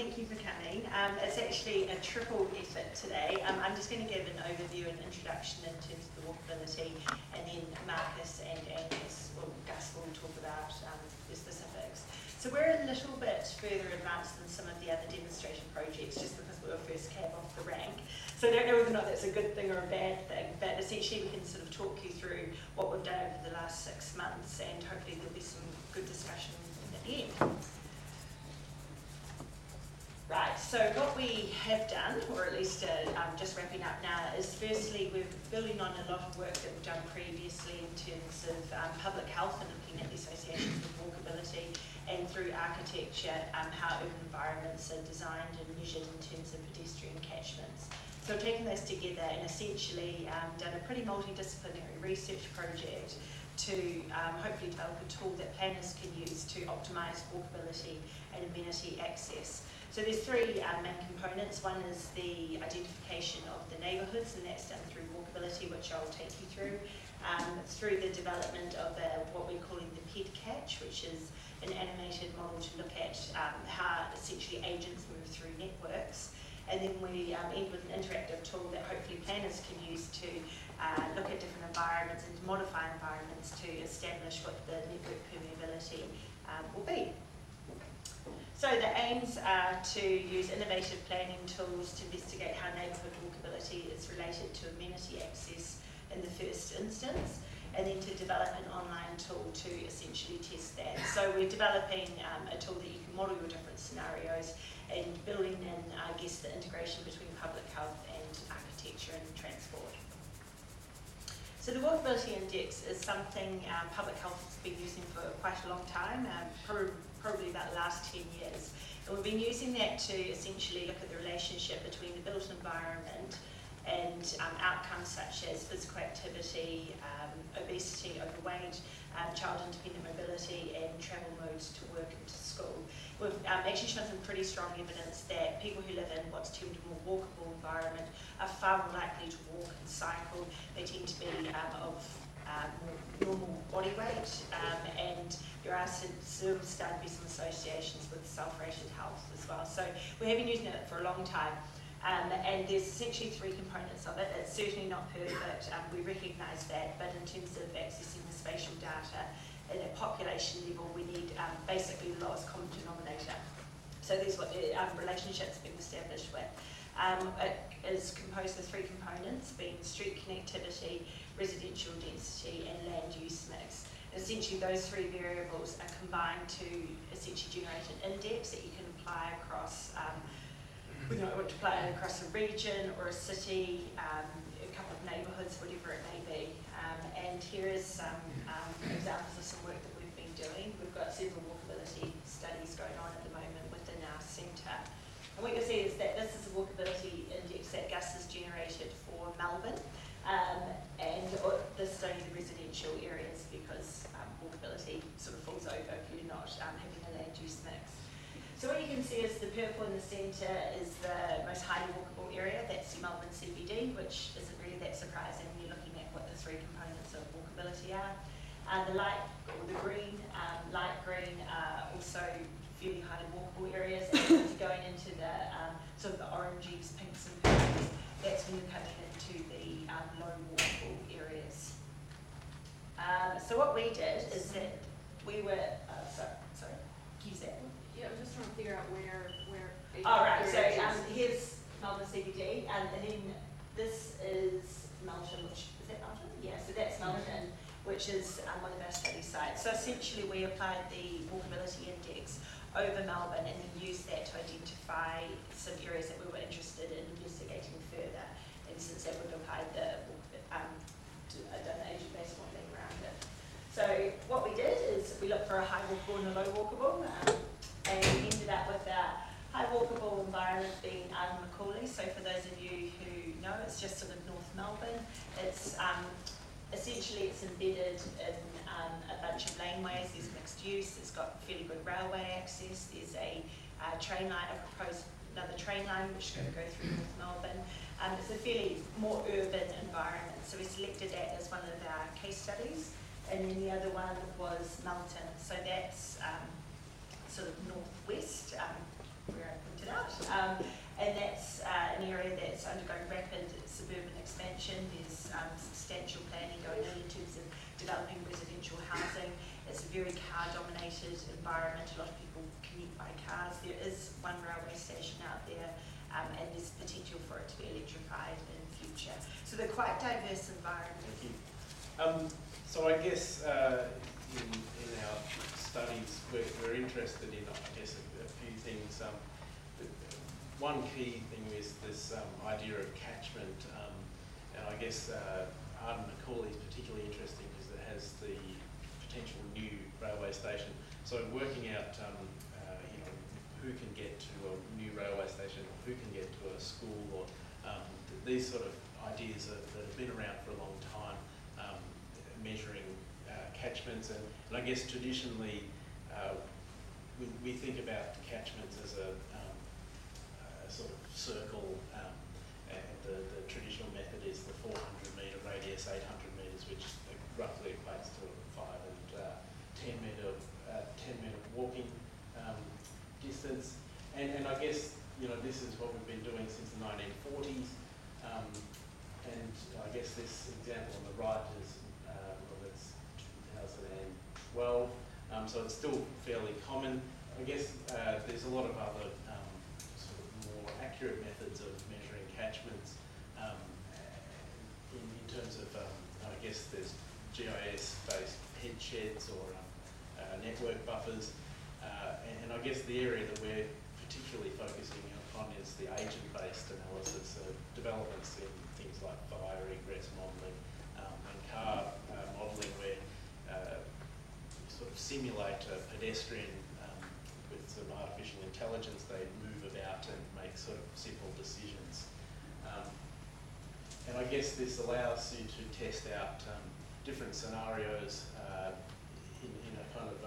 thank you for coming. It's actually a triple effort today. I'm just going to give an overview and introduction in terms of the walkability, and then Marcus and Gus will talk about the specifics. So we're a little bit further advanced than some of the other demonstration projects just because we were first cab off the rank. So I don't know whether or not that's a good thing or a bad thing, but essentially we can sort of talk you through what we've done over the last 6 months, and hopefully there'll be some good discussion at the end. Right, so what we have done, or at least just wrapping up now, is firstly we're building on a lot of work that we've done previously in terms of public health and looking at the associations with walkability, and through architecture, how urban environments are designed and measured in terms of pedestrian catchments. So we've taken those together and essentially done a pretty multidisciplinary research project to hopefully develop a tool that planners can use to optimise walkability and amenity access. So there's three main components. One is the identification of the neighbourhoods, and that's done through walkability, which I'll take you through. Through the development of what we're calling the PED catch, which is an animated model to look at how essentially agents move through networks. And then we end with an interactive tool that hopefully planners can use to look at different environments and to modify environments to establish what the network permeability will be. So the aims are to use innovative planning tools to investigate how neighbourhood walkability is related to amenity access in the first instance, and then to develop an online tool to essentially test that. So we're developing a tool that you can model your different scenarios and building in, I guess, the integration between public health and architecture and transport. So the Walkability Index is something public health has been using for quite a long time, probably about the last 10 years. And we've been using that to essentially look at the relationship between the built environment and outcomes such as physical activity, obesity, overweight, child-independent mobility, and travel modes to work and to school. We've actually shown some pretty strong evidence that people who live in what's termed a more walkable environment are far more likely to walk and cycle. They tend to be of more normal body weight, and there are starting to be some associations with self-rated health as well. So we have been using it for a long time. And there's essentially three components of it. It's certainly not perfect, we recognise that, but in terms of accessing the spatial data at a population level, we need basically the lowest common denominator. So there's what the relationship's been established with. It is composed of three components, being street connectivity, residential density, and land use mix. Essentially, those three variables are combined to essentially generate an index that you can apply across across a region or a city, a couple of neighbourhoods, whatever it may be. And here is some examples of some work that we've been doing. We've got several walkability studies going on at the moment within our centre. And what you'll see is that this is a walkability index that Gus has generated for Melbourne. And this is only the residential areas because walkability sort of falls over if you're not having a land use mix. So what you can see is the purple in the centre is the most highly walkable area. That's the Melbourne CBD, which isn't really that surprising when you're looking at what the three components of walkability are. The light green are also fairly highly walkable areas, and going into the sort of the oranges, pinks and purples, that's when you're coming into the low walkable areas. So what we did is that we were, sorry, use that one. Yeah, I was just trying to figure out where oh, right, so here's Melbourne CBD, and then this is Melton, which, is that Melton? Yeah, so that's Melton, which is one of our study sites. So essentially we applied the walkability index over Melbourne and then used that to identify some areas that we were interested in investigating further. And since that we've applied the done the agent-based modelling around it. So what we did is we looked for a high walkable and a low walkable, and we ended up with a high walkable environment being Macaulay. So for those of you who know, it's just sort of North Melbourne. It's essentially it's embedded in a bunch of laneways. There's mixed use. It's got fairly good railway access. There's a train line. I proposed another train line which is going to go through North Melbourne. It's a fairly more urban environment. So we selected that as one of our case studies. And then the other one was Melton. So that's sort of northwest, where I pointed out. And that's an area that's undergoing rapid suburban expansion. There's substantial planning going on in terms of developing residential housing. It's a very car-dominated environment. A lot of people commute by cars. There is one railway station out there, and there's potential for it to be electrified in the future. So they're quite diverse environments. Thank you. So I guess in our studies, we're interested in, I guess, a few things. One key thing is this idea of catchment, and I guess Arden Macaulay is particularly interesting because it has the potential new railway station. So working out, who can get to a new railway station, or who can get to a school, or these sort of ideas that have been around for a long time, measuring catchments, and I guess traditionally we think about catchments as a sort of circle, and the traditional method is the 400 metre radius, 800 metres, which roughly equates to 5 and 10 metre walking distance. And I guess, this is what we've been doing since the 1940s. And I guess this example on the right is, it's 2012. So it's still fairly common. I guess there's a lot of other sort of more accurate methods of measuring catchments in terms of, I guess there's GIS-based head sheds or network buffers. And I guess the area that we're particularly focusing on is the agent-based analysis of developments in things like fire egress modelling and car modelling, where you sort of simulate a pedestrian with some artificial intelligence. They move about and make sort of simple decisions. And I guess this allows you to test out different scenarios in a kind of,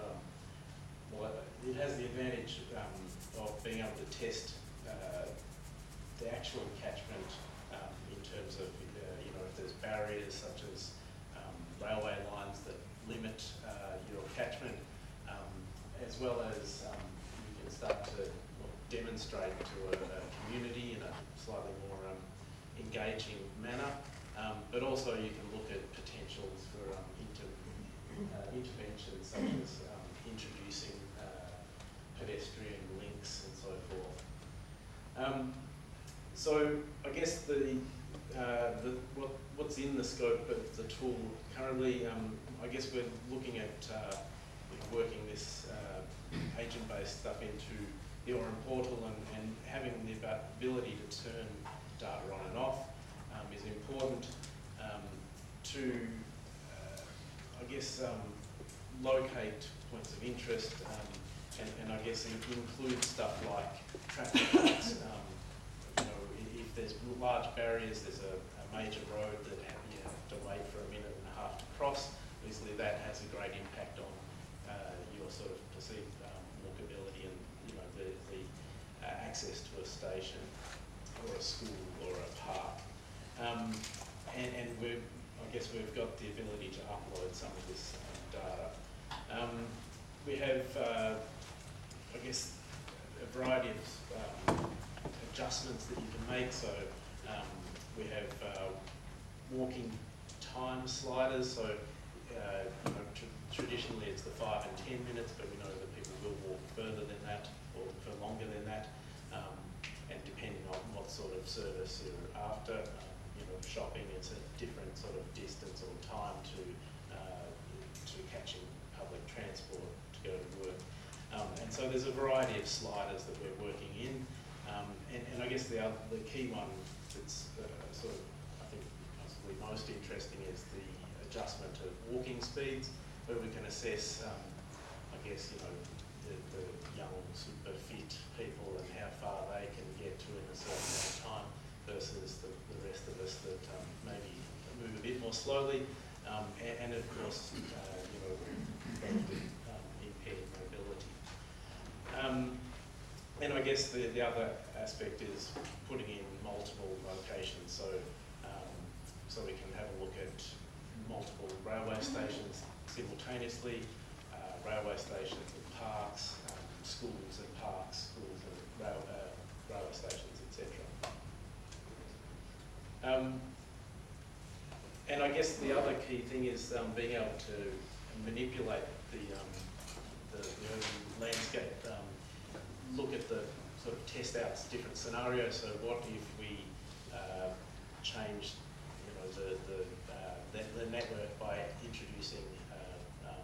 well, it has the advantage of being able to test the actual catchment in terms of, if there's barriers such as railway lines that limit your catchment, as well as you can start to demonstrate to a community in a slightly more engaging manner, but also you can look at potentials for interventions such as introducing pedestrian links and so forth. So I guess what's in the scope of the tool currently, I guess we're looking at working this agent-based stuff into the Aurum portal, and having the ability to turn data on and off is important to, I guess, locate points of interest, and I guess include stuff like traffic lights. If there's large barriers, there's a major road that you have to wait for a minute and a half to cross. Obviously, that has a great impact on your sort of perceived walkability and the access to a station or a school or a park. And I guess we've got the ability to upload some of this data. We have, I guess, a variety of adjustments that you can make. So we have walking time sliders. So traditionally it's the 5 and 10 minutes, but we know that people will walk further than that or for longer than that. And depending on what sort of service you're after, shopping, it's a different sort of distance or time to catching public transport to go to work. And so there's a variety of sliders that we're working in. And I guess the key one that's sort of, I think, possibly most interesting is the adjustment of walking speeds, where we can assess, I guess, the young, super fit people and how far they can get to in a certain amount of time versus the rest of us that maybe move a bit more slowly, and of course, impaired mobility. And I guess the other aspect is putting in multiple locations, so we can have a look at multiple railway stations simultaneously, railway stations and parks, schools and parks, schools and railway And I guess the other key thing is being able to manipulate the urban landscape, look at the sort of test out different scenarios. So what if we changed, the network by introducing a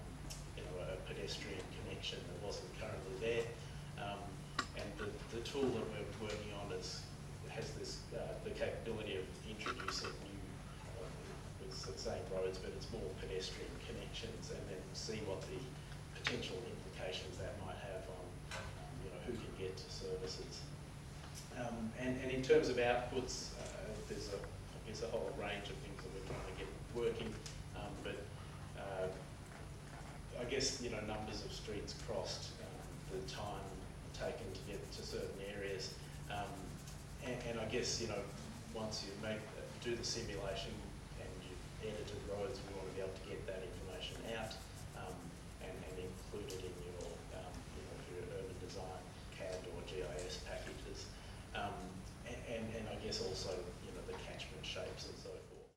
pedestrian connection that wasn't currently there, and the tool that we're working on has this the capability of introducing new, it's the same roads, but it's more pedestrian connections, and then see what the potential implications that might have on who can get to services. And in terms of outputs, there's a whole range of things that we're trying to get working, but I guess numbers of streets crossed, the time taken to get to certain areas, and I guess once you do the simulation and you've edited roads, we want to be able to get that information out and include it in